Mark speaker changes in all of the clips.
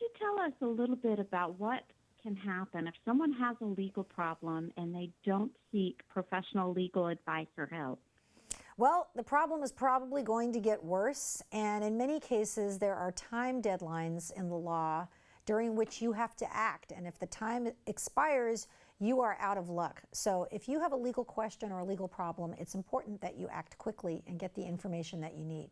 Speaker 1: you tell us a little bit about what can happen if someone has a legal problem and they don't seek professional legal advice or help?
Speaker 2: Well, the problem is probably going to get worse, and in many cases there are time deadlines in the law during which you have to act, and if the time expires, you are out of luck. So if you have a legal question or a legal problem, it's important that you act quickly and get the information that you need.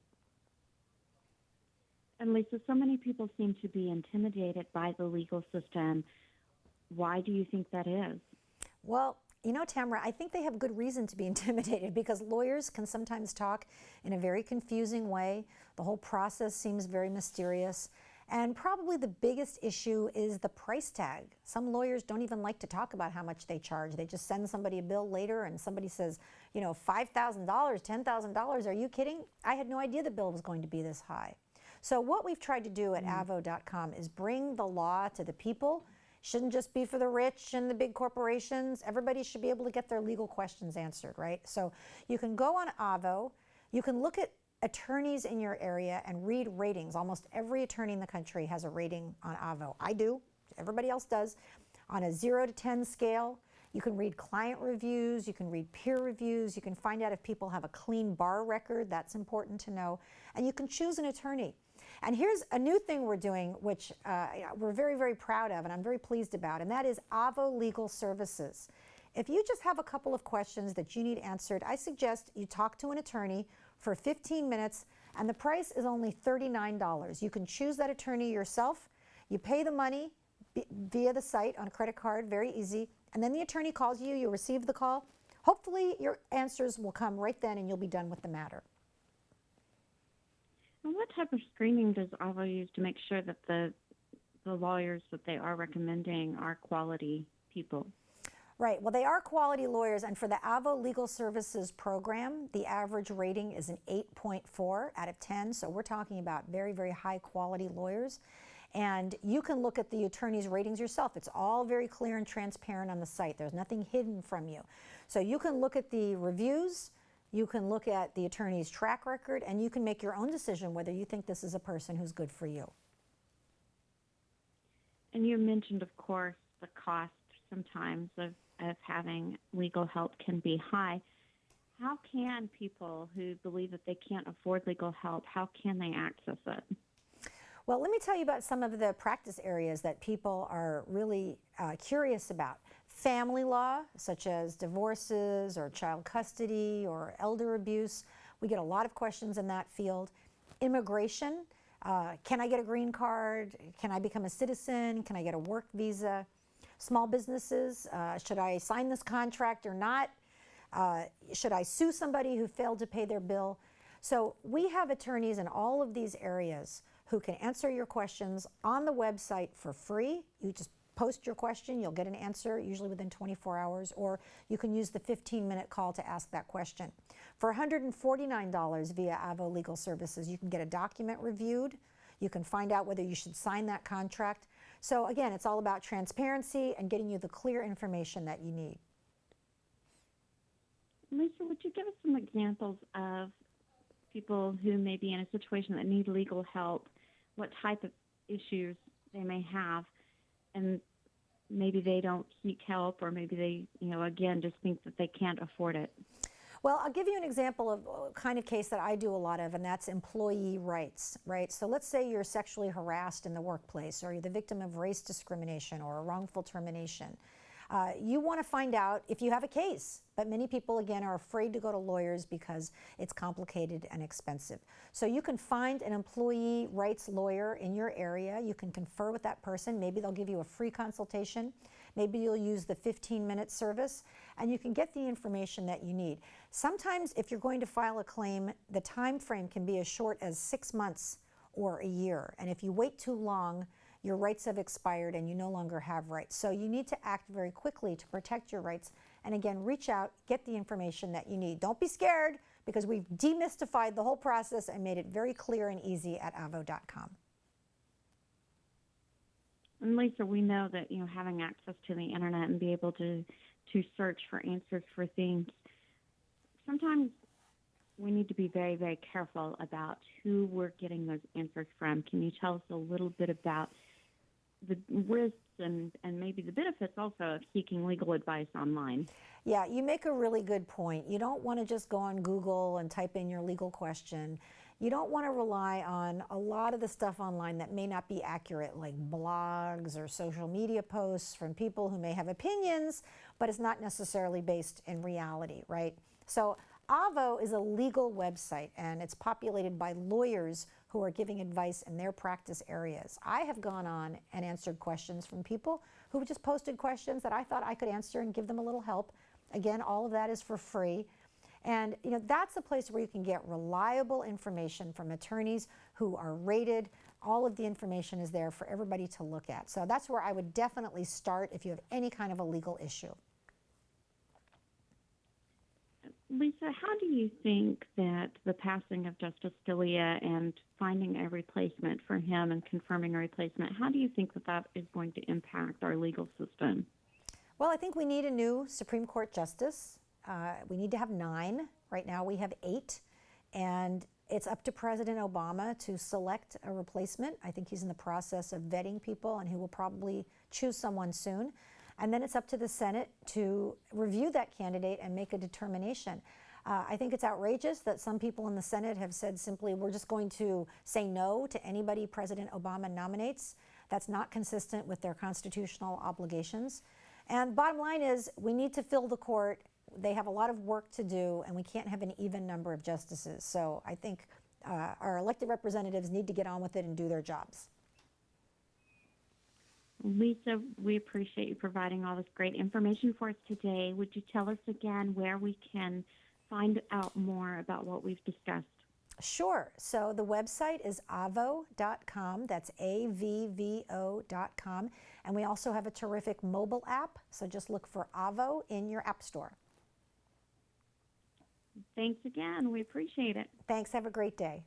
Speaker 1: And Lisa, so many people seem to be intimidated by the legal system. Why do you think that is?
Speaker 2: Well, you know, Tamara, I think they have good reason to be intimidated because lawyers can sometimes talk in a very confusing way. The whole process seems very mysterious. And probably the biggest issue is the price tag. Some lawyers don't even like to talk about how much they charge. They just send somebody a bill later and somebody says, you know, $5,000, $10,000. Are you kidding? I had no idea the bill was going to be this high. So what we've tried to do at AVVO.com is bring the law to the people. Shouldn't just be for the rich and the big corporations. Everybody should be able to get their legal questions answered, right? So you can go on AVVO, you can look at attorneys in your area and read ratings. Almost every attorney in the country has a rating on AVVO. I do, everybody else does. On a 0 to 10 scale, you can read client reviews, you can read peer reviews, you can find out if people have a clean bar record, that's important to know, and you can choose an attorney. And here's a new thing we're doing, which we're very, very proud of, and I'm very pleased about, and that is AVVO Legal Services. If you just have a couple of questions that you need answered, I suggest you talk to an attorney for 15 minutes, and the price is only $39. You can choose that attorney yourself. You pay the money via the site on a credit card, very easy, and then the attorney calls you, you receive the call. Hopefully your answers will come right then and you'll be done with the matter.
Speaker 1: And what type of screening does AVVO use to make sure that the lawyers that they are recommending are quality people?
Speaker 2: Right. Well, they are quality lawyers, and for the AVVO Legal Services program, the average rating is an 8.4 out of 10, so we're talking about very, very high quality lawyers. And you can look at the attorney's ratings yourself. It's all very clear and transparent on the site. There's nothing hidden from you. So you can look at the reviews, you can look at the attorney's track record, and you can make your own decision whether you think this is a person who's good for you.
Speaker 1: And you mentioned, of course, the cost sometimes of having legal help can be high. How can people who believe that they can't afford legal help, how can they access it?
Speaker 2: Well, let me tell you about some of the practice areas that people are really curious about. Family law, such as divorces or child custody or elder abuse. We get a lot of questions in that field. Immigration, can I get a green card? Can I become a citizen? Can I get a work visa? Small businesses, should I sign this contract or not? Should I sue somebody who failed to pay their bill? So we have attorneys in all of these areas who can answer your questions on the website for free. You just post your question, you'll get an answer usually within 24 hours, or you can use the 15-minute call to ask that question. For $149 via AVVO Legal Services, you can get a document reviewed. You can find out whether you should sign that contract. So again, it's all about transparency and getting you the clear information that you need.
Speaker 1: Lisa, would you give us some examples of people who may be in a situation that need legal help, what type of issues they may have, and maybe they don't seek help, or maybe they, again, just think that they can't afford it?
Speaker 2: Well, I'll give you an example of a kind of case that I do a lot of, and that's employee rights, right? So let's say you're sexually harassed in the workplace, or you're the victim of race discrimination or a wrongful termination. You want to find out if you have a case, but many people, again, are afraid to go to lawyers because it's complicated and expensive. So you can find an employee rights lawyer in your area. You can confer with that person. Maybe they'll give you a free consultation. Maybe you'll use the 15-minute service, and you can get the information that you need. Sometimes if you're going to file a claim, the time frame can be as short as 6 months or a year, and if you wait too long, your rights have expired and you no longer have rights. So you need to act very quickly to protect your rights, and again, reach out, get the information that you need. Don't be scared, because we've demystified the whole process and made it very clear and easy at AVVO.com.
Speaker 1: And Lisa, we know that having access to the internet and be able to search for answers for things, sometimes we need to be very, very careful about who we're getting those answers from. Can you tell us a little bit about the risks and maybe the benefits also of seeking legal advice online.
Speaker 2: Yeah, you make a really good point. You don't want to just go on Google and type in your legal question. You don't want to rely on a lot of the stuff online that may not be accurate, like blogs or social media posts from people who may have opinions, but it's not necessarily based in reality, right? So AVVO is a legal website, and it's populated by lawyers who are giving advice in their practice areas. I have gone on and answered questions from people who just posted questions that I thought I could answer and give them a little help. Again, all of that is for free. And that's a place where you can get reliable information from attorneys who are rated. All of the information is there for everybody to look at. So that's where I would definitely start if you have any kind of a legal issue.
Speaker 1: Lisa, how do you think that the passing of Justice Scalia and finding a replacement for him and confirming a replacement, how do you think that that is going to impact our legal system?
Speaker 2: Well, I think we need a new Supreme Court justice. We need to have 9. Right now we have 8. And it's up to President Obama to select a replacement. I think he's in the process of vetting people, and he will probably choose someone soon. And then it's up to the Senate to review that candidate and make a determination. I think it's outrageous that some people in the Senate have said simply, we're just going to say no to anybody President Obama nominates. That's not consistent with their constitutional obligations. And bottom line is, we need to fill the court. They have a lot of work to do, and we can't have an even number of justices. So I think our elected representatives need to get on with it and do their jobs.
Speaker 1: Lisa, we appreciate you providing all this great information for us today. Would you tell us again where we can find out more about what we've discussed?
Speaker 2: Sure. So the website is avvo.com. That's AVVO.com. And we also have a terrific mobile app. So just look for AVVO in your app store.
Speaker 1: Thanks again. We appreciate it.
Speaker 2: Thanks. Have a great day.